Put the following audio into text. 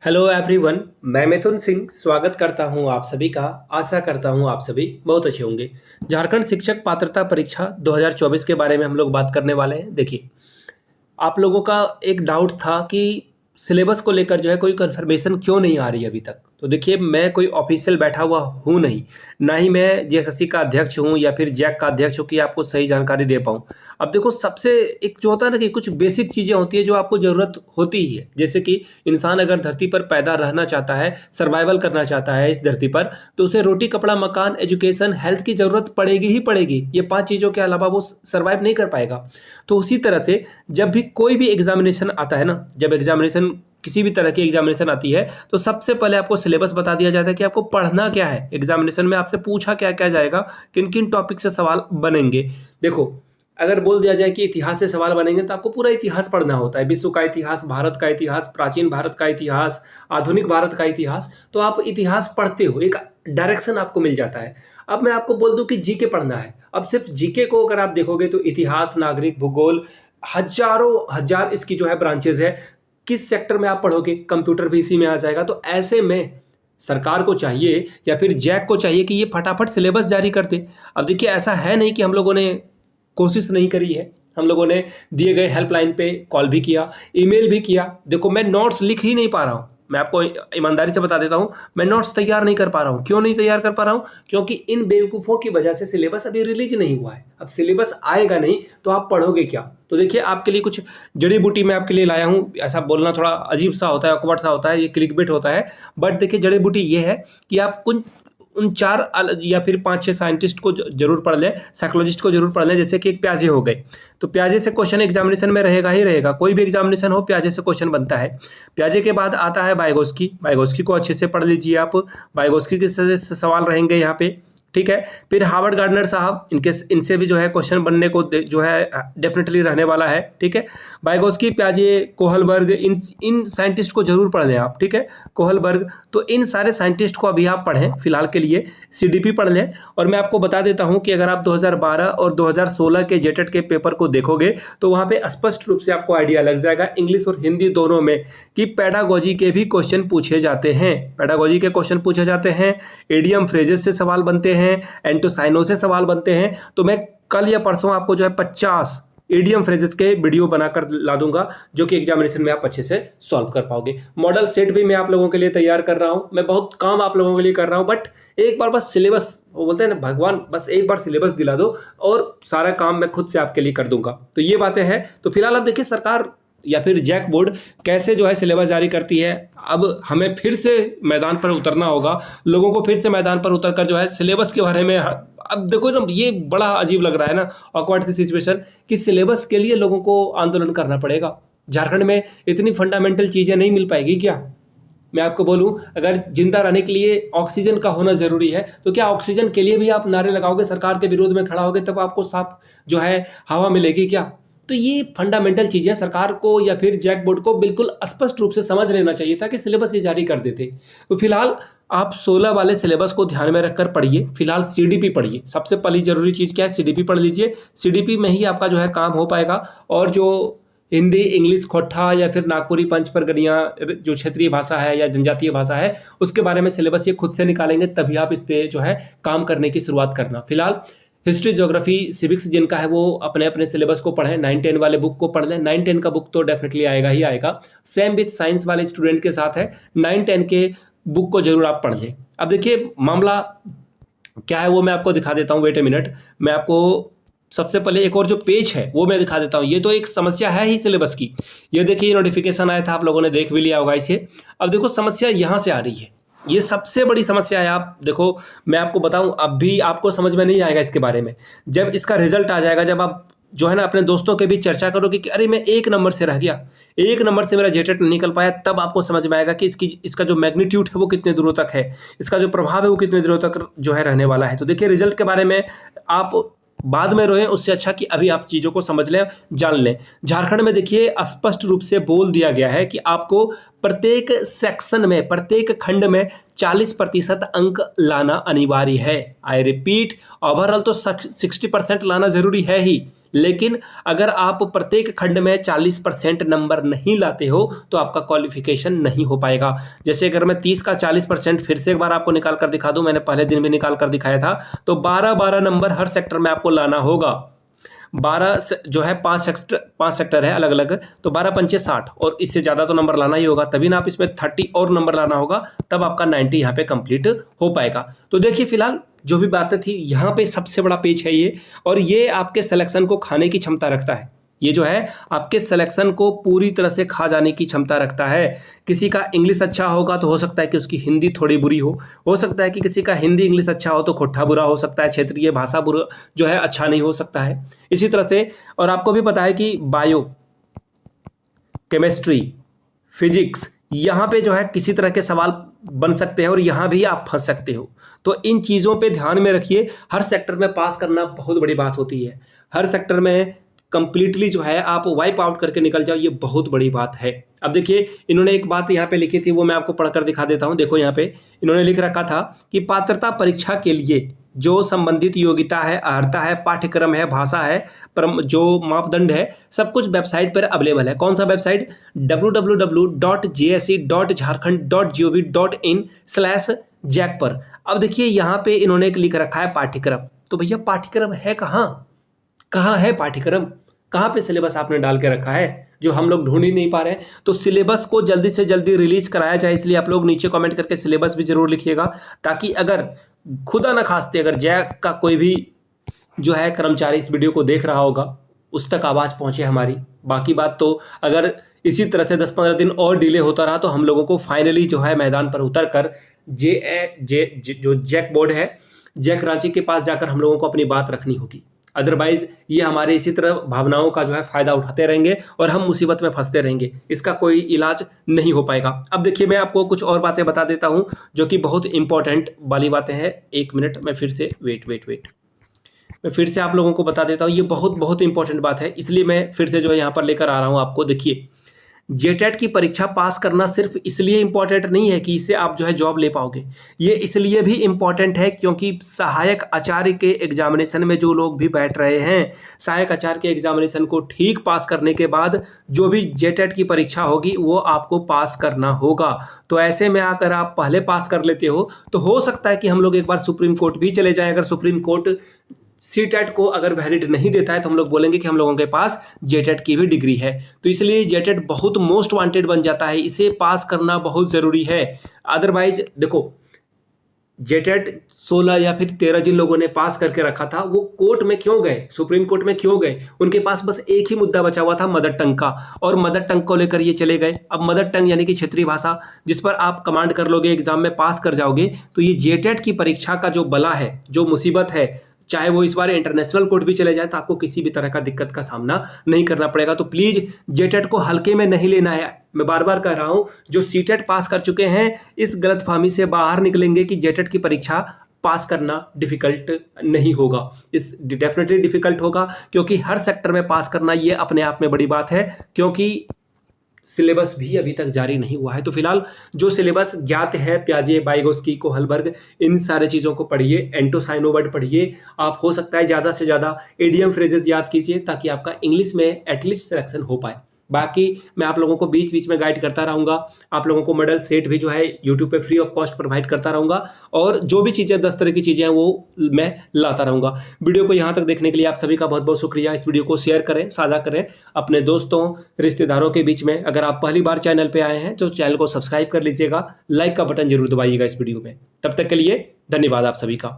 Hello everyone, मैं मिथुन सिंह स्वागत करता हूं आप सभी का। आशा करता हूं आप सभी बहुत अच्छे होंगे। झारखंड शिक्षक पात्रता परीक्षा 2024 के बारे में हम लोग बात करने वाले हैं। देखिए, आप लोगों का एक डाउट था कि सिलेबस को लेकर जो है कोई कंफर्मेशन क्यों नहीं आ रही अभी तक। तो देखिए, मैं कोई ऑफिशियल बैठा हुआ हूँ नहीं, ना ही मैं जेएसएससी का अध्यक्ष हूँ या फिर जैक का अध्यक्ष हूँ कि आपको सही जानकारी दे पाऊँ। अब देखो, सबसे एक जो होता है ना कि कुछ बेसिक चीज़ें होती है जो आपको ज़रूरत होती ही है। जैसे कि इंसान अगर धरती पर पैदा रहना चाहता है, सर्वाइवल करना चाहता है इस धरती पर, तो उसे रोटी, कपड़ा, मकान, एजुकेशन, हेल्थ की ज़रूरत पड़ेगी ही पड़ेगी। ये 5 चीज़ों के अलावा वो सर्वाइव नहीं कर पाएगा। तो उसी तरह से जब भी कोई भी एग्जामिनेशन आता है ना, जब एग्जामिनेशन किसी भी तरह की एग्जामिनेशन आती है, तो सबसे पहले आपको सिलेबस बता दिया जाता है कि आपको पढ़ना क्या है। एग्जामिनेशन में आपसे पूछा क्या क्या जाएगा, किन किन टॉपिक से सवाल बनेंगे। देखो, अगर बोल दिया जाए कि इतिहास से सवाल बनेंगे तो आपको पूरा इतिहास पढ़ना होता है। विश्व का इतिहास, भारत का इतिहास, प्राचीन भारत का इतिहास, आधुनिक भारत का इतिहास। तो आप इतिहास पढ़ते हो, एक डायरेक्शन आपको मिल जाता है। अब मैं आपको बोल दूं कि जीके पढ़ना है। अब सिर्फ जीके को अगर आप देखोगे तो इतिहास, नागरिक, भूगोल, हजारों हजार इसकी जो है ब्रांचेज है। किस सेक्टर में आप पढ़ोगे, कंप्यूटर भी इसी में आ जाएगा। तो ऐसे में सरकार को चाहिए या फिर जैक को चाहिए कि ये फटाफट सिलेबस जारी कर दे। अब देखिए, ऐसा है नहीं कि हम लोगों ने कोशिश नहीं करी है। हम लोगों ने दिए गए हेल्पलाइन पे कॉल भी किया, ईमेल भी किया। देखो, मैं नोट्स लिख ही नहीं पा रहा हूँ। मैं आपको ईमानदारी से बता देता हूँ, मैं नोट्स तैयार नहीं कर पा रहा हूँ। क्यों नहीं तैयार कर पा रहा हूँ? क्योंकि इन बेवकूफ़ों की वजह से सिलेबस अभी रिलीज नहीं हुआ है। अब सिलेबस आएगा नहीं तो आप पढ़ोगे क्या? तो देखिए, आपके लिए कुछ जड़ी बूटी मैं आपके लिए लाया हूँ। ऐसा बोलना थोड़ा अजीब सा होता है, ऑकवर्ड सा होता है, ये क्लिकबेट होता है। बट देखिए, जड़ी बूटी ये है कि आप कुछ उन 4 या फिर 5-6 साइंटिस्ट को जरूर पढ़ लें, साइकोलॉजिस्ट को जरूर पढ़ लें। जैसे कि एक प्याजे हो गए, तो प्याजे से क्वेश्चन एग्जामिनेशन में रहेगा ही रहेगा। कोई भी एग्जामिनेशन हो, प्याजे से क्वेश्चन बनता है। प्याजे के बाद आता है वाइगोस्की। वाइगोस्की को अच्छे से पढ़ लीजिए आप। वाइगोस्की के सवाल रहेंगे यहाँ पे, ठीक है। फिर हार्वर्ड गार्डनर साहब, इनसे भी जो है क्वेश्चन बनने को जो है डेफिनेटली रहने वाला है, ठीक है। वाइगोस्की, प्याजे, कोहलबर्ग, इन साइंटिस्ट को जरूर पढ़ लें आप, ठीक है। कोहलबर्ग, तो इन सारे साइंटिस्ट को अभी आप पढ़ें फिलहाल के लिए। सीडीपी पढ़ लें। और मैं आपको बता देता हूं कि अगर आप 2012 और 2016 के जेटेट के पेपर को देखोगे तो वहां पे स्पष्ट रूप से आपको आइडिया लग जाएगा, इंग्लिश और हिंदी दोनों में, कि पेडागोजी के भी क्वेश्चन पूछे जाते हैं। पेडागोजी के क्वेश्चन पूछे जाते हैं, एडियम फ्रेजेस से सवाल बनते हैं, एंटोसाइनो से सवाल बनते हैं। तो मैं कल या परसों आपको जो है 50 एडीएम फ्रेजेस के वीडियो बनाकर ला दूंगा, जो कि एग्जामिनेशन में आप अच्छे से सॉल्व कर पाओगे। मॉडल सेट भी मैं आप लोगों के लिए तैयार कर रहा हूं। मैं बहुत काम आप लोगों के लिए कर रहा हूं, बट एक बार बस सिलेबस, वो बोलते हैं ना भगवान, बस एक बार सिलेबस दिला दो और सारा काम मैं खुद से आपके लिए कर दूंगा। तो ये बातें हैं। तो फिलहाल अब देखिए, सरकार या फिर जैक बोर्ड कैसे जो है सिलेबस जारी करती है। अब हमें फिर से मैदान पर उतरना होगा, लोगों को फिर से मैदान पर उतरकर जो है सिलेबस के बारे में। अब देखो ना, ये बड़ा अजीब लग रहा है ना, ऑकवर्ड सी सिचुएशन, कि सिलेबस के लिए लोगों को आंदोलन करना पड़ेगा। झारखंड में इतनी फंडामेंटल चीज़ें नहीं मिल पाएगी क्या? मैं आपको बोलूं, अगर जिंदा रहने के लिए ऑक्सीजन का होना जरूरी है, तो क्या ऑक्सीजन के लिए भी आप नारे लगाओगे, सरकार के विरोध में खड़ा होगे, तब आपको साफ जो है हवा मिलेगी क्या? तो ये फंडामेंटल चीज़ें सरकार को या फिर जैक बोर्ड को बिल्कुल स्पष्ट रूप से समझ लेना चाहिए था कि सिलेबस ये जारी कर देते। तो फिलहाल आप 16 वाले सिलेबस को ध्यान में रखकर पढ़िए। फिलहाल सीडीपी पढ़िए। सबसे पहली जरूरी चीज़ क्या है? सीडीपी पढ़ लीजिए। सीडीपी में ही आपका जो है काम हो पाएगा। और जो हिंदी, इंग्लिश, खोट्ठा या फिर नागपुरी, पंच परगनिया, जो क्षेत्रीय भाषा है या जनजातीय भाषा है, उसके बारे में सिलेबस ये खुद से निकालेंगे, तभी आप इस पे जो है काम करने की शुरुआत करना। फिलहाल हिस्ट्री, ज्योग्राफी, सिविक्स जिनका है वो अपने अपने सिलेबस को पढ़ें। 9-10 वाले बुक को पढ़ लें। 9-10 का बुक तो डेफिनेटली आएगा ही आएगा। सेम विथ साइंस वाले स्टूडेंट के साथ है, 9-10 के बुक को जरूर आप पढ़ लें। अब देखिए, मामला क्या है वो मैं आपको दिखा देता हूँ। वेट ए मिनट, मैं आपको सबसे पहले एक और जो पेज है वो मैं दिखा देता हूँ। ये तो एक समस्या है ही सिलेबस की। ये देखिए, नोटिफिकेशन आया था, आप लोगों ने देख भी लिया होगा इसे। अब देखो, समस्या यहाँ से आ रही है। ये सबसे बड़ी समस्या है। आप देखो, मैं आपको बताऊं, अब भी आपको समझ में नहीं आएगा इसके बारे में। जब इसका रिजल्ट आ जाएगा, जब आप जो है ना अपने दोस्तों के बीच चर्चा करोगे कि अरे मैं 1 नंबर से रह गया, 1 नंबर से मेरा जेटेट नहीं निकल पाया, तब आपको समझ में आएगा कि इसका जो मैग्नीट्यूड है वो कितने दूरों तक है, इसका जो प्रभाव है वो कितने दिनों तक जो है रहने वाला है। तो देखिए, रिजल्ट के बारे में आप बाद में रोएं, उससे अच्छा कि अभी आप चीज़ों को समझ लें, जान लें। झारखंड में देखिए, स्पष्ट रूप से बोल दिया गया है कि आपको प्रत्येक सेक्शन में, प्रत्येक खंड में 40% अंक लाना अनिवार्य है। आई रिपीट, ओवरऑल तो 60% लाना जरूरी है ही, लेकिन अगर आप प्रत्येक खंड में 40% नंबर नहीं लाते हो तो आपका क्वालिफिकेशन नहीं हो पाएगा। जैसे अगर मैं 30 का 40% फिर से एक बार आपको निकाल कर दिखा दूं, मैंने पहले दिन भी निकाल कर दिखाया था, तो 12-12 नंबर हर सेक्टर में आपको लाना होगा। 12 जो है 5 सेक्टर है अलग अलग, तो 12 पंचे 60 और इससे ज़्यादा तो नंबर लाना ही होगा, तभी ना आप इसमें 30 और नंबर लाना होगा, तब आपका 90 यहाँ पे कंप्लीट हो पाएगा। तो देखिए फिलहाल जो भी बातें थी यहाँ पे सबसे बड़ा पेज है ये, और ये आपके सिलेक्शन को खाने की क्षमता रखता है। ये जो है आपके सिलेक्शन को पूरी तरह से खा जाने की क्षमता रखता है। किसी का इंग्लिश अच्छा होगा तो हो सकता है कि उसकी हिंदी थोड़ी बुरी हो सकता है कि किसी का हिंदी इंग्लिश अच्छा हो तो खोट्ठा बुरा हो सकता है, क्षेत्रीय भाषा बुरा जो है अच्छा नहीं हो सकता है। इसी तरह से, और आपको भी पता है कि बायो, केमिस्ट्री, फिजिक्स, यहाँ पे जो है किसी तरह के सवाल बन सकते हैं और यहाँ भी आप फंस सकते हो। तो इन चीज़ों पे ध्यान में रखिए। हर सेक्टर में पास करना बहुत बड़ी बात होती है। हर सेक्टर में कंप्लीटली जो है आप वाइप आउट करके निकल जाओ, ये बहुत बड़ी बात है। अब देखिए इन्होंने एक बात यहाँ पे लिखी थी, वो मैं आपको पढ़कर दिखा देता हूँ। देखो यहाँ पे इन्होंने लिख रखा था कि पात्रता परीक्षा के लिए जो संबंधित योग्यता है, अर्हता है, पाठ्यक्रम है, भाषा है, जो मापदंड है, सब कुछ वेबसाइट पर अवेलेबल है। कौन सा वेबसाइट? www.jse.jharkhand.gov.in/जैक पर। अब देखिए यहाँ पे इन्होंने लिख रखा है पाठ्यक्रम। तो भैया पाठ्यक्रम है कहाँ है पाठ्यक्रम? कहाँ पे सिलेबस आपने डाल के रखा है जो हम लोग ढूंढ ही नहीं पा रहे हैं? तो सिलेबस को जल्दी से जल्दी रिलीज कराया जाए, इसलिए आप लोग नीचे कमेंट करके सिलेबस भी जरूर लिखिएगा, ताकि अगर खुदा न खास्ते अगर जैक का कोई भी जो है कर्मचारी इस वीडियो को देख रहा होगा, उस तक आवाज़ पहुंचे हमारी। बाकी बात तो अगर इसी तरह से 10-15 दिन और डिले होता रहा तो हम लोगों को फाइनली जो है मैदान पर उतर कर जो जैक बोर्ड है, जैक रांची के पास जाकर हम लोगों को अपनी बात रखनी होगी। अदरवाइज ये हमारे इसी तरह भावनाओं का जो है फायदा उठाते रहेंगे और हम मुसीबत में फंसते रहेंगे। इसका कोई इलाज नहीं हो पाएगा। अब देखिए मैं आपको कुछ और बातें बता देता हूं जो कि बहुत इंपॉर्टेंट वाली बातें हैं। एक मिनट, मैं फिर से वेट मैं फिर से आप लोगों को बता देता हूं। ये बहुत इंपॉर्टेंट बात है, इसलिए मैं फिर से जो है यहाँ पर लेकर आ रहा हूँ आपको। देखिए जेटेट की परीक्षा पास करना सिर्फ इसलिए इम्पॉर्टेंट नहीं है कि इससे आप जो है जॉब ले पाओगे, ये इसलिए भी इम्पॉर्टेंट है क्योंकि सहायक आचार्य के एग्जामिनेशन में जो लोग भी बैठ रहे हैं, सहायक आचार्य के एग्जामिनेशन को ठीक पास करने के बाद जो भी जेटेट की परीक्षा होगी वो आपको पास करना होगा। तो ऐसे में अगर आप पहले पास कर लेते हो तो हो सकता है कि हम लोग एक बार सुप्रीम कोर्ट भी चले जाएं। अगर सुप्रीम कोर्ट सीटेट को अगर वैलिड नहीं देता है तो हम लोग बोलेंगे कि हम लोगों के पास जेटेट की भी डिग्री है। तो इसलिए जेटेट बहुत मोस्ट वांटेड बन जाता है, इसे पास करना बहुत ज़रूरी है। अदरवाइज देखो जेटेट 16 या फिर 13 जिन लोगों ने पास करके रखा था वो कोर्ट में क्यों गए, सुप्रीम कोर्ट में क्यों गए? उनके पास बस एक ही मुद्दा बचा हुआ था, मदर टंग का, और मदर टंग को लेकर ये चले गए। अब मदर टंग यानी कि क्षेत्रीय भाषा जिस पर आप कमांड कर लोगे, एग्जाम में पास कर जाओगे, तो ये जेटेट की परीक्षा का जो बला है, जो मुसीबत है, चाहे वो इस बार इंटरनेशनल कोर्ट भी चले जाए तो आपको किसी भी तरह का दिक्कत का सामना नहीं करना पड़ेगा। तो प्लीज़ जेटेट को हल्के में नहीं लेना है। मैं बार बार कह रहा हूं, जो सीटेट पास कर चुके हैं इस गलतफहमी से बाहर निकलेंगे कि जेटेट की परीक्षा पास करना डिफिकल्ट नहीं होगा। इस डेफिनेटली डिफिकल्ट होगा, क्योंकि हर सेक्टर में पास करना ये अपने आप में बड़ी बात है, क्योंकि सिलेबस भी अभी तक जारी नहीं हुआ है। तो फिलहाल जो सिलेबस ज्ञात है, प्याजे, वाइगोस्की, कोहलबर्ग, इन सारे चीज़ों को पढ़िए, एंटोसाइनोवर्ड पढ़िए। आप हो सकता है ज़्यादा से ज़्यादा एडियम फ्रेजेस याद कीजिए ताकि आपका इंग्लिश में एटलीस्ट सिलेक्शन हो पाए। बाकी मैं आप लोगों को बीच बीच में गाइड करता रहूँगा। आप लोगों को मॉडल सेट भी जो है यूट्यूब पे फ्री ऑफ कॉस्ट प्रोवाइड करता रहूँगा, और जो भी चीज़ें 10 तरह की चीज़ें हैं वो मैं लाता रहूँगा। वीडियो को यहाँ तक देखने के लिए आप सभी का बहुत बहुत शुक्रिया। इस वीडियो को शेयर करें, साझा करें अपने दोस्तों, रिश्तेदारों के बीच में। अगर आप पहली बार चैनल पर आए हैं तो चैनल को सब्सक्राइब कर लीजिएगा, लाइक का बटन जरूर दबाइएगा इस वीडियो में। तब तक के लिए धन्यवाद आप सभी का।